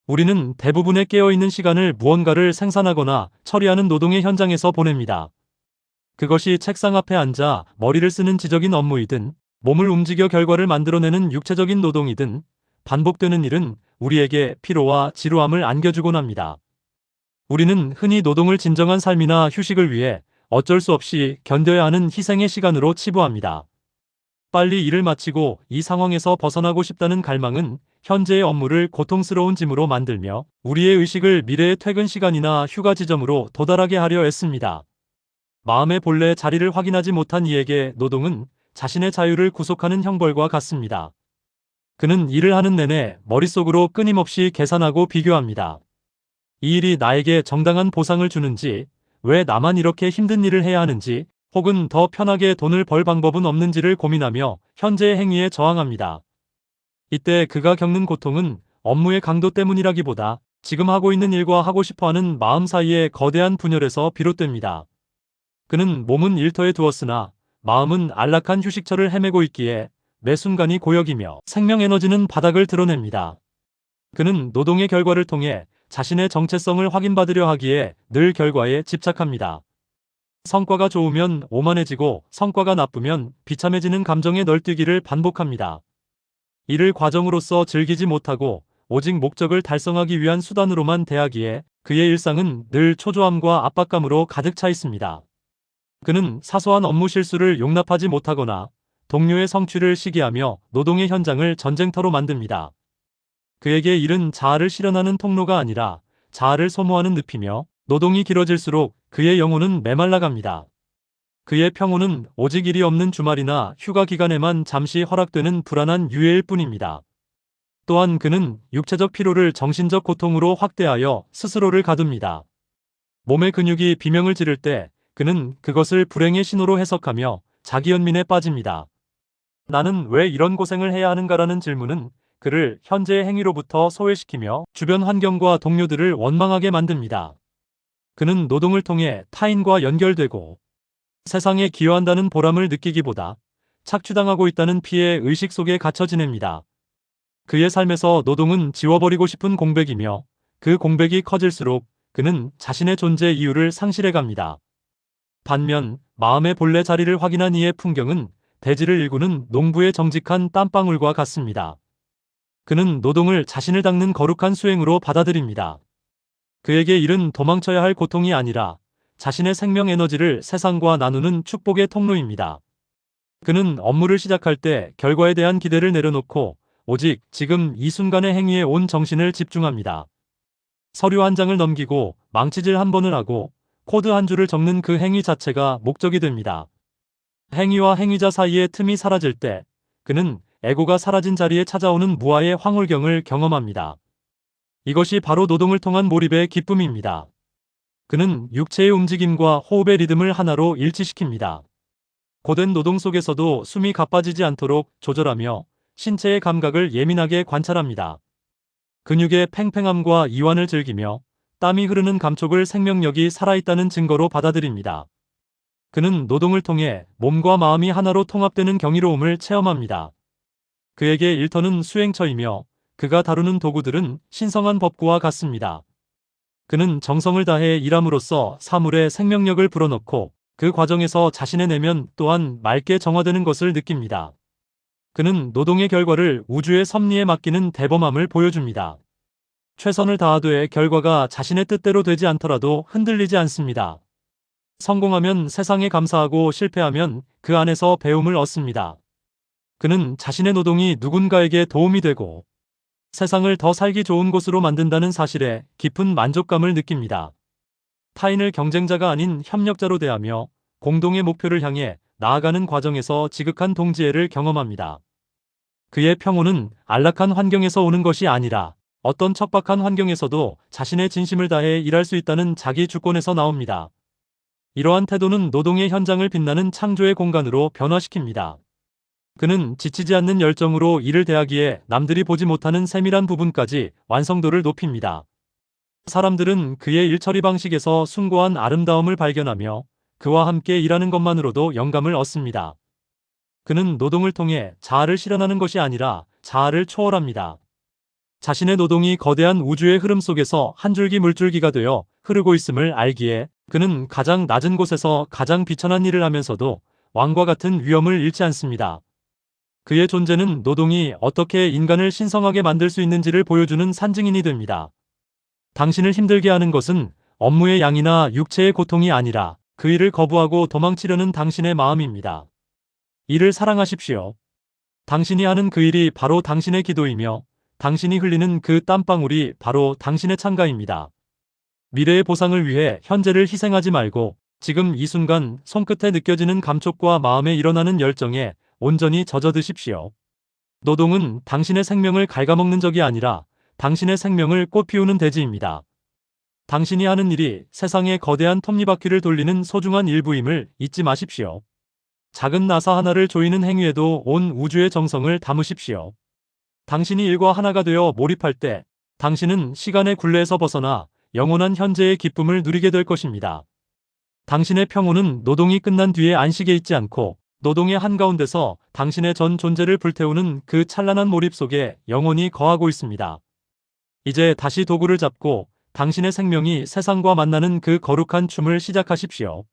우리는 대부분의 깨어있는 시간을 무언가를 생산하거나 처리하는 노동의 현장에서 보냅니다. 그것이 책상 앞에 앉아 머리를 쓰는 지적인 업무이든, 몸을 움직여 결과를 만들어내는 육체적인 노동이든, 반복되는 일은 우리에게 피로와 지루함을 안겨주곤 합니다. 우리는 흔히 노동을 진정한 삶이나 휴식을 위해 어쩔 수 없이 견뎌야 하는 희생의 시간으로 치부합니다. 빨리 일을 마치고 이 상황에서 벗어나고 싶다는 갈망은 현재의 업무를 고통스러운 짐으로 만들며 우리의 의식을 미래의 퇴근 시간이나 휴가 지점으로 도달하게 하려 애씁니다. 마음의 본래 자리를 확인하지 못한 이에게 노동은 자신의 자유를 구속하는 형벌과 같습니다. 그는 일을 하는 내내 머릿속으로 끊임없이 계산하고 비교합니다. 이 일이 나에게 정당한 보상을 주는지, 왜 나만 이렇게 힘든 일을 해야 하는지, 혹은 더 편하게 돈을 벌 방법은 없는지를 고민하며 현재의 행위에 저항합니다. 이때 그가 겪는 고통은 업무의 강도 때문이라기보다 지금 하고 있는 일과 하고 싶어하는 마음 사이의 거대한 분열에서 비롯됩니다. 그는 몸은 일터에 두었으나 마음은 안락한 휴식처를 헤매고 있기에 매 순간이 고역이며 생명 에너지는 바닥을 드러냅니다. 그는 노동의 결과를 통해 자신의 정체성을 확인받으려 하기에 늘 결과에 집착합니다. 성과가 좋으면 오만해지고 성과가 나쁘면 비참해지는 감정의 널뛰기를 반복합니다. 이를 과정으로서 즐기지 못하고 오직 목적을 달성하기 위한 수단으로만 대하기에 그의 일상은 늘 초조함과 압박감으로 가득 차 있습니다. 그는 사소한 업무 실수를 용납하지 못하거나 동료의 성취를 시기하며 노동의 현장을 전쟁터로 만듭니다. 그에게 일은 자아를 실현하는 통로가 아니라 자아를 소모하는 늪이며, 노동이 길어질수록 그의 영혼은 메말라갑니다. 그의 평온은 오직 일이 없는 주말이나 휴가 기간에만 잠시 허락되는 불안한 유예일 뿐입니다. 또한 그는 육체적 피로를 정신적 고통으로 확대하여 스스로를 가둡니다. 몸의 근육이 비명을 지를 때 그는 그것을 불행의 신호로 해석하며 자기연민에 빠집니다. 나는 왜 이런 고생을 해야 하는가라는 질문은 그를 현재의 행위로부터 소외시키며 주변 환경과 동료들을 원망하게 만듭니다. 그는 노동을 통해 타인과 연결되고 세상에 기여한다는 보람을 느끼기보다 착취당하고 있다는 피해 의식 속에 갇혀 지냅니다. 그의 삶에서 노동은 지워버리고 싶은 공백이며, 그 공백이 커질수록 그는 자신의 존재 이유를 상실해갑니다. 반면 마음의 본래 자리를 확인한 이의 풍경은 대지를 일구는 농부의 정직한 땀방울과 같습니다. 그는 노동을 자신을 닦는 거룩한 수행으로 받아들입니다. 그에게 일은 도망쳐야 할 고통이 아니라 자신의 생명 에너지를 세상과 나누는 축복의 통로입니다. 그는 업무를 시작할 때 결과에 대한 기대를 내려놓고 오직 지금 이 순간의 행위에 온 정신을 집중합니다. 서류 한 장을 넘기고 망치질 한 번을 하고 코드 한 줄을 적는 그 행위 자체가 목적이 됩니다. 행위와 행위자 사이의 틈이 사라질 때 그는 에고가 사라진 자리에 찾아오는 무아의 황홀경을 경험합니다. 이것이 바로 노동을 통한 몰입의 기쁨입니다. 그는 육체의 움직임과 호흡의 리듬을 하나로 일치시킵니다. 고된 노동 속에서도 숨이 가빠지지 않도록 조절하며 신체의 감각을 예민하게 관찰합니다. 근육의 팽팽함과 이완을 즐기며 땀이 흐르는 감촉을 생명력이 살아있다는 증거로 받아들입니다. 그는 노동을 통해 몸과 마음이 하나로 통합되는 경이로움을 체험합니다. 그에게 일터는 수행처이며 그가 다루는 도구들은 신성한 법구와 같습니다. 그는 정성을 다해 일함으로써 사물에 생명력을 불어넣고 그 과정에서 자신의 내면 또한 맑게 정화되는 것을 느낍니다. 그는 노동의 결과를 우주의 섭리에 맡기는 대범함을 보여줍니다. 최선을 다하되 결과가 자신의 뜻대로 되지 않더라도 흔들리지 않습니다. 성공하면 세상에 감사하고 실패하면 그 안에서 배움을 얻습니다. 그는 자신의 노동이 누군가에게 도움이 되고 세상을 더 살기 좋은 곳으로 만든다는 사실에 깊은 만족감을 느낍니다. 타인을 경쟁자가 아닌 협력자로 대하며 공동의 목표를 향해 나아가는 과정에서 지극한 동지애를 경험합니다. 그의 평온은 안락한 환경에서 오는 것이 아니라 어떤 척박한 환경에서도 자신의 진심을 다해 일할 수 있다는 자기 주권에서 나옵니다. 이러한 태도는 노동의 현장을 빛나는 창조의 공간으로 변화시킵니다. 그는 지치지 않는 열정으로 일을 대하기에 남들이 보지 못하는 세밀한 부분까지 완성도를 높입니다. 사람들은 그의 일처리 방식에서 숭고한 아름다움을 발견하며 그와 함께 일하는 것만으로도 영감을 얻습니다. 그는 노동을 통해 자아를 실현하는 것이 아니라 자아를 초월합니다. 자신의 노동이 거대한 우주의 흐름 속에서 한 줄기 물줄기가 되어 흐르고 있음을 알기에 그는 가장 낮은 곳에서 가장 비천한 일을 하면서도 왕과 같은 위엄을 잃지 않습니다. 그의 존재는 노동이 어떻게 인간을 신성하게 만들 수 있는지를 보여주는 산증인이 됩니다. 당신을 힘들게 하는 것은 업무의 양이나 육체의 고통이 아니라 그 일을 거부하고 도망치려는 당신의 마음입니다. 일을 사랑하십시오. 당신이 하는 그 일이 바로 당신의 기도이며 당신이 흘리는 그 땀방울이 바로 당신의 찬가입니다. 미래의 보상을 위해 현재를 희생하지 말고 지금 이 순간 손끝에 느껴지는 감촉과 마음에 일어나는 열정에 온전히 젖어드십시오. 노동은 당신의 생명을 갉아먹는 적이 아니라 당신의 생명을 꽃피우는 대지입니다. 당신이 하는 일이 세상의 거대한 톱니바퀴를 돌리는 소중한 일부임을 잊지 마십시오. 작은 나사 하나를 조이는 행위에도 온 우주의 정성을 담으십시오. 당신이 일과 하나가 되어 몰입할 때 당신은 시간의 굴레에서 벗어나 영원한 현재의 기쁨을 누리게 될 것입니다. 당신의 평온은 노동이 끝난 뒤에 안식에 있지 않고 노동의 한가운데서 당신의 전 존재를 불태우는 그 찬란한 몰입 속에 영원히 거하고 있습니다. 이제 다시 도구를 잡고 당신의 생명이 세상과 만나는 그 거룩한 춤을 시작하십시오.